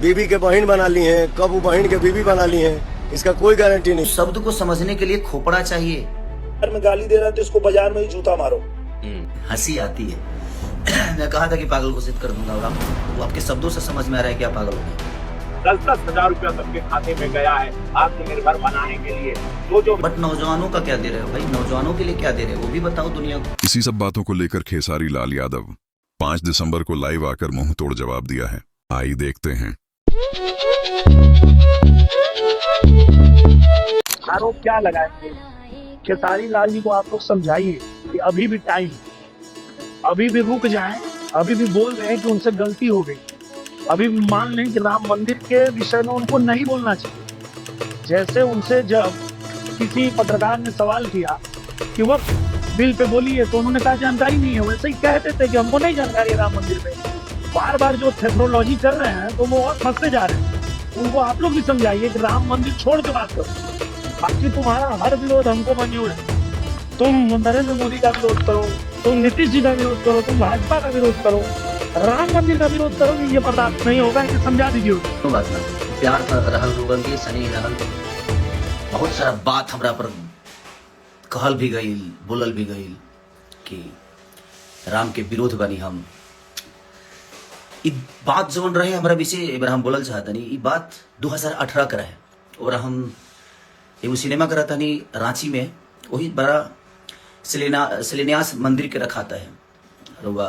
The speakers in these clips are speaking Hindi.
बीवी के बहन बना ली हैं, कब वो बहन के बीवी बना ली हैं, इसका कोई गारंटी नहीं। शब्द को समझने के लिए खोपड़ा चाहिए। में गाली दे रहा है तो इसको बाजार में ही जूता मारो। हंसी आती है। मैं कहा था कि पागल घोषित कर दूंगा और वो आपके शब्दों से समझ में आ रहा है कि आप पागल हो गए। 10-10 हजार रुपया सबके खाते में गया है आत्मनिर्भर बनाने के लिए। जो बट नौजवानों का क्या दे रहे हो भाई? नौजवानों के लिए क्या दे रहे हो वो भी बताओ दुनिया को। इसी सब बातों को लेकर खेसारी लाल यादव 5 दिसंबर को लाइव आकर मुंह तोड़ जवाब दिया है। आइए देखते हैं। आरोप क्या लगाएंगे? खेसारी लाल जी को आप लोग समझाइए कि अभी भी टाइम, अभी भी रुक जाएं, अभी भी बोल रहे हैं कि उनसे गलती हो गई, अभी भी मान लें कि राम मंदिर के विषय में उनको नहीं बोलना चाहिए। जैसे उनसे जब किसी पत्रकार ने सवाल किया कि वो बिल पे बोली है तो उन्होंने कहा जानकारी नहीं है, वैसे ही कहते थे कि हमको नहीं जानकारी है राम मंदिर में। बार बार जो थेक्नोलॉजी कर रहे हैं तो वो और फंसते जा रहे हैं। उनको आप लोग भी समझाइए कि राम मंदिर छोड़ के बात करो। बाकी तुम्हारा हर विरोध हमको मंजूर है। तुम नरेंद्र मोदी का विरोध करो, तुम नीतीश जी का विरोध करो, तुम भाजपा का विरोध करो, राम मंदिर का विरोध करोगे ये पता नहीं होगा कि समझा दीजिए। तो बात ना प्यार पर रहल रोगन के सनी रहल बहुत सारा बात हमरा पर कहल भी गई, बोलल भी गई कि राम के विरोध बनी हम। ई बात जवन रहे हमरा विषय हम बोलल चाहतनी। ई बात 2018 का रहे और हम एगो सिनेमा करता नहीं रांची में, वही बड़ा शिलान्यास मंदिर के रखाता है रुआ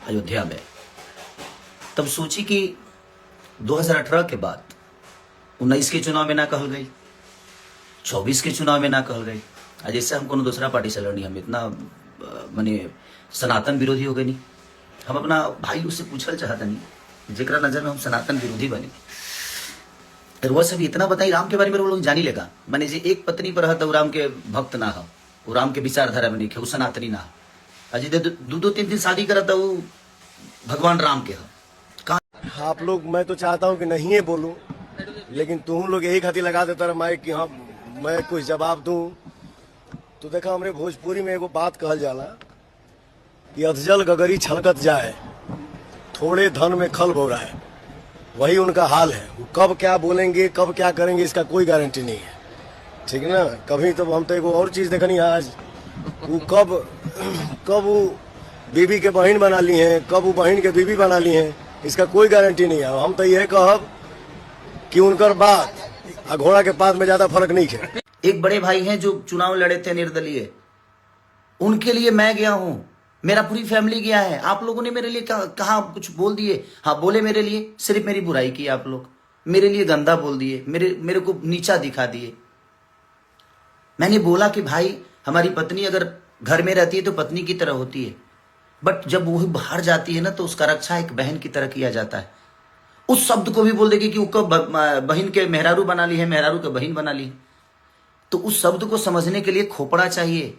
अयोध्या में। तब सोची कि 2018 के बाद 19 के चुनाव में ना कहल गई, 24 के चुनाव में ना कहल गई। जैसे हम कोनो दूसरा पार्टी से लड़नी, हम इतना माने सनातन विरोधी हो गए नहीं। हम अपना भाई उससे पूछल चाहता नहीं जेकरा नजर में हम सनातन विरोधी बने। वह सब इतना बताई राम के बारे में वो लोग जानी लेगा। माने जे एक पत्नी पर रहता वो राम के भक्त ना हो, वो राम के विचारधारा में नहीं है, वो सनातनी ना हो। अजय 2-3 शादी करता वो भगवान राम के हो। आप लोग, मैं तो चाहता हूँ कि नहीं है बोलूं, लेकिन तुम लोग यही खातिर लगा देता रहा माइक कि हाँ मैं कुछ जवाब दूं। तो देखा हमरे भोजपुरी में एगो बात कहल जाला कि अधजल गगरी छलकत जाए, थोड़े धन में खल हो रहा है। वही उनका हाल है। वो कब क्या बोलेंगे, कब क्या करेंगे, इसका कोई गारंटी नहीं है। ठीक है ना। कभी तो हम तो एगो और चीज देखनी आज, वो कब वो बीवी के बहन बना ली हैं, कब वो बहन के बीवी बना ली हैं, इसका कोई गारंटी नहीं है। हम तो यह कहब कि उनकर बात आ घोड़ा के पास में ज्यादा फर्क नहीं है। एक बड़े भाई हैं जो चुनाव लड़े थे निर्दलीय, उनके लिए मैं गया हूं, मेरा पूरी फैमिली गया है। आप लोगों ने मेरे लिए कहा कुछ बोल दिए? हाँ बोले, मेरे लिए सिर्फ मेरी बुराई की आप लोग, मेरे लिए गंदा बोल दिए, मेरे को नीचा दिखा दिए। मैंने बोला कि भाई हमारी पत्नी अगर घर में रहती है तो पत्नी की तरह होती है, बट जब वो बाहर जाती है ना तो उसका रक्षा एक बहन की तरह किया जाता है। उस शब्द को भी बोल देगी कि उसको बहन के मेहरारू बना ली है, मेहरारू के बहन बना ली है। तो उस शब्द को समझने के लिए खोपड़ा चाहिए।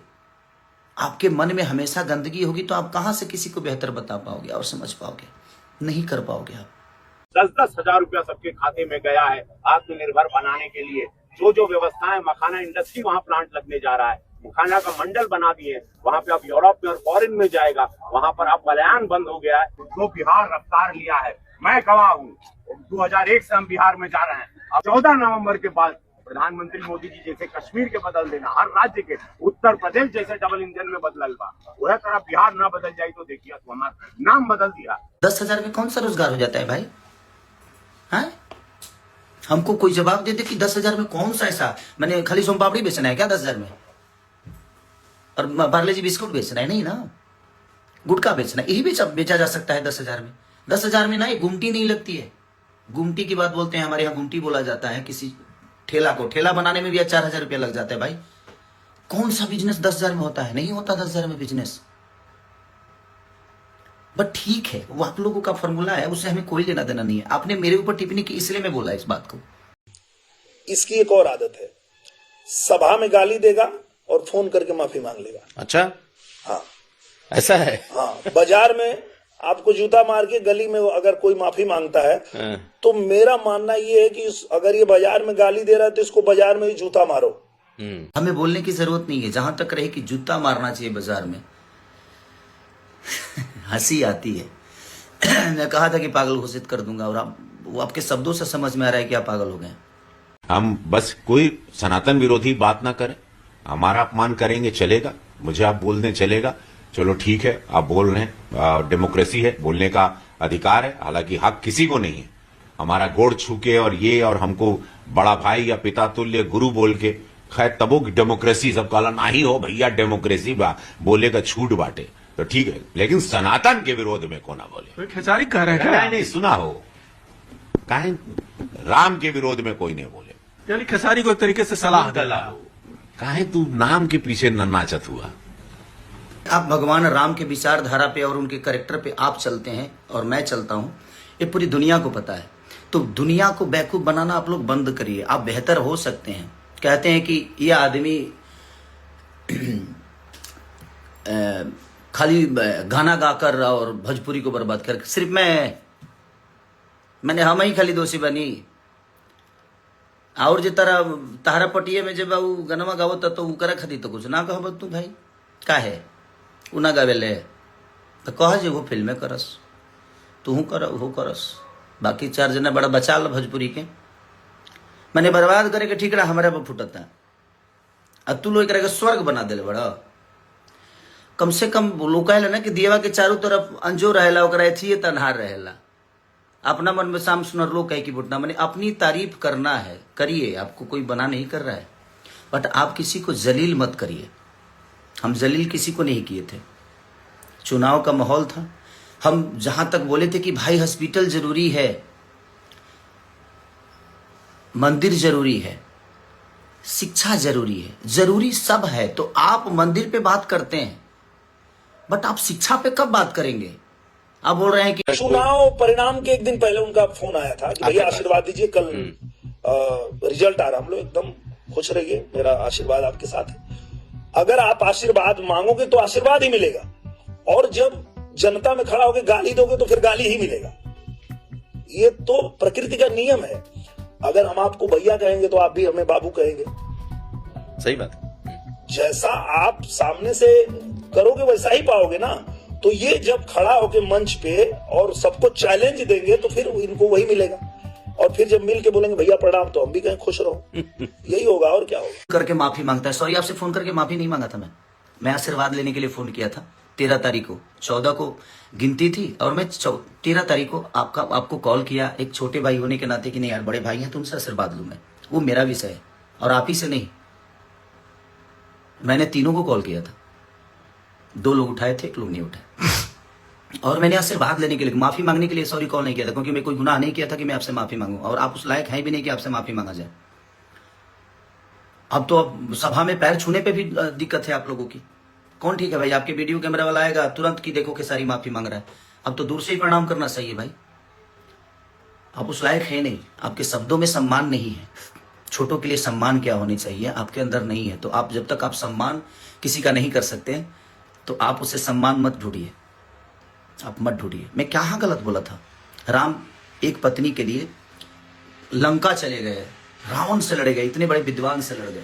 आपके मन में हमेशा गंदगी होगी तो आप कहां से किसी को बेहतर बता पाओगे और समझ पाओगे? नहीं कर पाओगे आप। 10-10 हजार रुपया सबके खाते में गया है आत्मनिर्भर बनाने के लिए। जो व्यवस्थाएं, मखाना इंडस्ट्री वहाँ प्लांट लगने जा रहा है, मखाना का मंडल बना दिए, वहाँ पे अब यूरोप में और फॉरेन में जाएगा, वहाँ पर अब पलायन बंद हो गया है। जो बिहार रफ्तार लिया है, मैं गवाह हूँ। 2001 से हम बिहार में जा रहे हैं। अब 14 नवंबर के बाद प्रधानमंत्री मोदी जी जैसे कश्मीर के बदल देना, हर राज्य के, उत्तर प्रदेश जैसे डबल इंजन में बदलल बा, वह तरह बिहार ना बदल जाए तो देखिए तो हमारा नाम बदल दिया। 10,000 में कौन सा रोजगार हो जाता है भाई? हाँ, हमको कोई जवाब दे दे कि 10,000 में कौन सा ऐसा, मैंने खाली सोम पापड़ी बेचना है क्या 10,000 में? और पार्ले जी बिस्कुट बेचना है? नहीं ना, गुटखा बेचना है, यही बेचा जा सकता है 10,000 में। 10,000 में ना ये गुमटी नहीं लगती है। गुमटी की बात बोलते हैं, हमारे यहाँ गुमटी बोला जाता है किसी ठेला को। ठेला बनाने में भी 4,000 रुपया लग जाता है भाई। कौन सा बिजनेस 10,000 में होता है? नहीं होता 10,000 में बिजनेस। बट ठीक है, वो आप लोगों का फॉर्मूला है, उससे हमें कोई लेना देना नहीं है। आपने मेरे ऊपर टिप्पणी की इसलिए मैं बोला इस बात को। इसकी एक और आदत है, सभा में गाली देगा और फोन करके माफी मांग लेगा। अच्छा, हाँ ऐसा है? हाँ, बाजार में आपको जूता मार के गली में अगर कोई माफी मांगता है तो मेरा मानना ये है कि अगर ये बाजार में गाली दे रहा है तो इसको बाजार में ही जूता मारो। हमें बोलने की जरूरत नहीं है। जहां तक रहे कि जूता मारना चाहिए बाजार में, हंसी आती है। मैं कहा था कि पागल घोषित कर दूंगा और वो आपके शब्दों से समझ में आ रहा है कि आप पागल हो गए हैं। हम बस कोई सनातन विरोधी बात ना करें, हमारा अपमान करेंगे चलेगा, मुझे आप बोल दें चलेगा, चलो ठीक है, आप बोल रहे हैं, डेमोक्रेसी है, बोलने का अधिकार है, हालांकि हक किसी को नहीं है। हमारा गोड़ छू के और हमको बड़ा भाई या पिता तुल्य गुरु बोल के, खैर तबो डेमोक्रेसी सब कहला नहीं हो भैया, डेमोक्रेसी बोले का छूट बांटे तो ठीक है, लेकिन सनातन के विरोध में कोना बोले। खेसारी कह रहे हैं नहीं, नहीं सुना हो, काहे राम के विरोध में कोई नहीं बोले, यानी खेसारी को एक तरीके से सलाह गला हो, काहे तू नाम के पीछे न नाचत हुआ। आप भगवान राम के विचारधारा पे और उनके कैरेक्टर पे आप चलते हैं और मैं चलता हूं, ये पूरी दुनिया को पता है। तो दुनिया को बेवकूफ बनाना आप लोग बंद करिए, आप बेहतर हो सकते हैं। कहते हैं कि ये आदमी खाली गाना गाकर और भोजपुरी को बर्बाद कर, सिर्फ मैंने हम ही खाली दोषी बनी, और जो तारा पटिए में जब गनमा गावत तो उकरा खाती तो कुछ ना कहो तू भाई का है उ ना गावेले तो कह जे वो फिल्में करस, तू कर वो करस, बाकी 4 जना बड़ा बचा ल भोजपुरी के, मैंने बर्बाद करे के ठीक रहा हमारे पर फुटता, अब तू लोग के स्वर्ग बना दिले बड़ा। कम से कम लोग कहले ना कि दियवा के चारों तरफ अंजो रहेला, ओकरा एथिए तन्हार रहेला, अपना मन में शाम सुनर लोग कहे कि बुटना, मैंने अपनी तारीफ करना है, करिए, आपको कोई बना नहीं कर रहा है, बट आप किसी को जलील मत करिए। हम जलील किसी को नहीं किए थे, चुनाव का माहौल था, हम जहां तक बोले थे कि भाई हॉस्पिटल जरूरी है, मंदिर जरूरी है, शिक्षा जरूरी है, जरूरी सब है, तो आप मंदिर पे बात करते हैं, बट आप शिक्षा पे कब बात करेंगे? आप बोल रहे हैं कि चुनाव परिणाम के एक दिन पहले उनका फोन आया था कि भैया आशीर्वाद दीजिए, कल रिजल्ट आ रहा, हम लोग एकदम खुश रहिए, मेरा आशीर्वाद आपके साथ है। अगर आप आशीर्वाद मांगोगे तो आशीर्वाद ही मिलेगा, और जब जनता में खड़ा होकर गाली दोगे तो फिर गाली ही मिलेगा। ये तो प्रकृति का नियम है। अगर हम आपको भैया कहेंगे तो आप भी हमें बाबू कहेंगे। सही बात, जैसा आप सामने से करोगे वैसा ही पाओगे ना। तो ये जब खड़ा होके मंच पे और सबको चैलेंज देंगे तो फिर इनको वही मिलेगा, और फिर जब मिल के बोलेंगे भैया प्रणाम तो हम भी कहें खुश रहो। यही होगा और क्या होगा। करके माफी मांगता है, सॉरी आपसे फोन करके माफी नहीं मांगा था, मैं आशीर्वाद लेने के लिए फोन किया था 13 तारीख को, 14 को गिनती थी और मैं 13 तारीख को आपको कॉल किया, एक छोटे भाई होने के नाते कि नहीं यार बड़े भाई हैं तो उनसे आशीर्वाद लूं मैं, वो मेरा विषय है और आप ही से नहीं। मैंने तीनों को कॉल किया था, 2 लोग उठाए थे, 1 लोग नहीं उठाए, और मैंने आशीर्वाद लेने के लिए, माफी मांगने के लिए सॉरी कॉल नहीं किया था, क्योंकि मैं कोई गुनाह नहीं किया था कि मैं आपसे माफी मांगूं, और आप उस लायक हैं भी नहीं कि आपसे माफी मांगा जाए। अब तो अब सभा में पैर छूने पे भी दिक्कत है आप लोगों की। कौन ठीक है भाई, आपके वीडियो कैमरा वाला आएगा तुरंत कि देखो कि सारी माफी मांग रहा है, अब तो दूर से ही प्रणाम करना चाहिए भाई। आप उस लायक है नहीं, आपके शब्दों में सम्मान नहीं है, छोटों के लिए सम्मान क्या होनी चाहिए आपके अंदर नहीं है। तो आप जब तक आप सम्मान किसी का नहीं कर सकते तो आप उसे सम्मान मत ढूंढिए, आप मत ढूंढिए। मैं कहाँ गलत बोला था? राम एक पत्नी के लिए लंका चले गए, रावण से लड़े गए, इतने बड़े विद्वान से लड़ गए,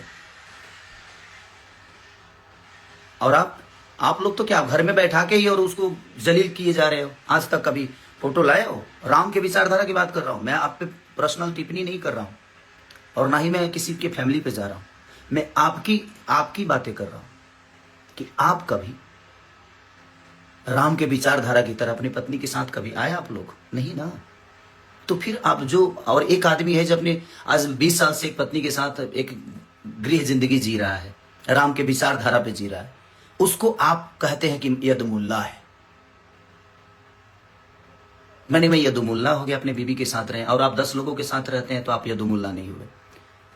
और आप लोग तो क्या घर में बैठा के ही और उसको जलील किए जा रहे हो। आज तक कभी फोटो लाए हो? राम के विचारधारा की बात कर रहा हूं मैं, आप पे पर्सनल टिप्पणी नहीं कर रहा हूं, और ना ही मैं किसी के फैमिली पे जा रहा हूं, मैं आपकी बातें कर रहा हूं कि आप कभी राम के विचारधारा की तरह अपनी पत्नी के साथ कभी आए आप लोग? नहीं ना। तो फिर आप जो, और एक आदमी है जो अपने आज 20 साल से एक पत्नी के साथ एक गृह जिंदगी जी रहा है, राम के विचारधारा पे जी रहा है, उसको आप कहते हैं कि यदुमुल्ला है। मैं यदुमुल्ला हो गया, अपने बीबी के साथ रहे, और आप 10 लोगों के साथ रहते हैं तो आप यदुमुल्ला नहीं हुए।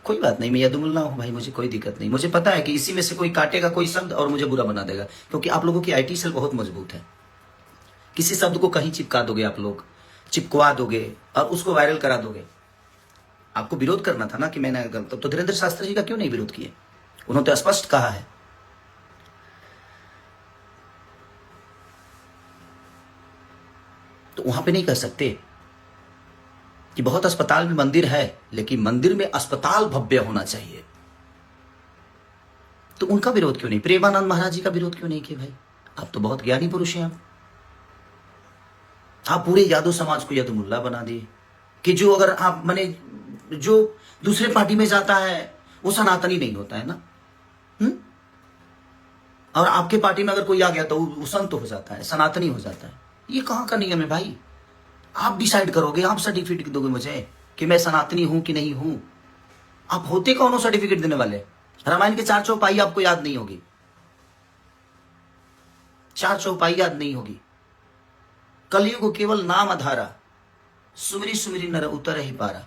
कोई बात नहीं, मैं यदुमुल्ला हूं भाई, मुझे कोई दिक्कत नहीं। मुझे पता है कि इसी में से कोई काटेगा कोई शब्द और मुझे बुरा बना देगा, क्योंकि आप लोगों की आईटी सेल बहुत मजबूत है। किसी शब्द को कहीं चिपका दोगे आप लोग, चिपकवा दोगे और उसको वायरल करा दोगे। आपको विरोध करना था ना कि मैंने गलत, तो धीरेन्द्र शास्त्री जी का क्यों नहीं विरोध किए? उन्होंने तो स्पष्ट कहा है। तो वहां पे नहीं कह सकते कि बहुत अस्पताल में मंदिर है, लेकिन मंदिर में अस्पताल भव्य होना चाहिए। तो उनका विरोध क्यों नहीं? प्रेमानंद महाराज जी का विरोध क्यों नहीं किया भाई? आप तो बहुत ज्ञानी पुरुष हैं। आप पूरे यादव समाज को यदुमुल्ला बना दिए। कि जो अगर आप माने जो दूसरे पार्टी में जाता है वो सनातनी नहीं होता है ना। और आपके पार्टी में अगर कोई आ गया तो वो संत हो जाता है, सनातनी हो जाता है। ये कहाँ का नियम है भाई? आप डिसाइड करोगे, आप सर्टिफिकेट दोगे मुझे कि मैं सनातनी हूं कि नहीं हूं। आप होते कौन हो सर्टिफिकेट देने वाले? रामायण के 4 चौपाई आपको याद नहीं होगी, 4 चौपाई याद नहीं होगी। कलयुग केवल नाम आधारा, सुमिरी सुमिरी नर उतर ही पारा।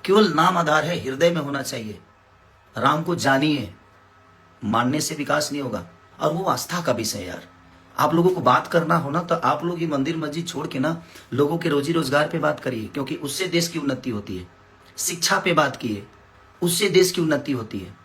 केवल नाम आधार है, हृदय में होना चाहिए। राम को जानिए, मानने से विकास नहीं होगा। और वो आस्था का विषय है यार। आप लोगों को बात करना हो ना तो आप लोग ये मंदिर मस्जिद छोड़ के ना लोगों के रोजी रोजगार पे बात करिए, क्योंकि उससे देश की उन्नति होती है। शिक्षा पे बात कीजिए, उससे देश की उन्नति होती है।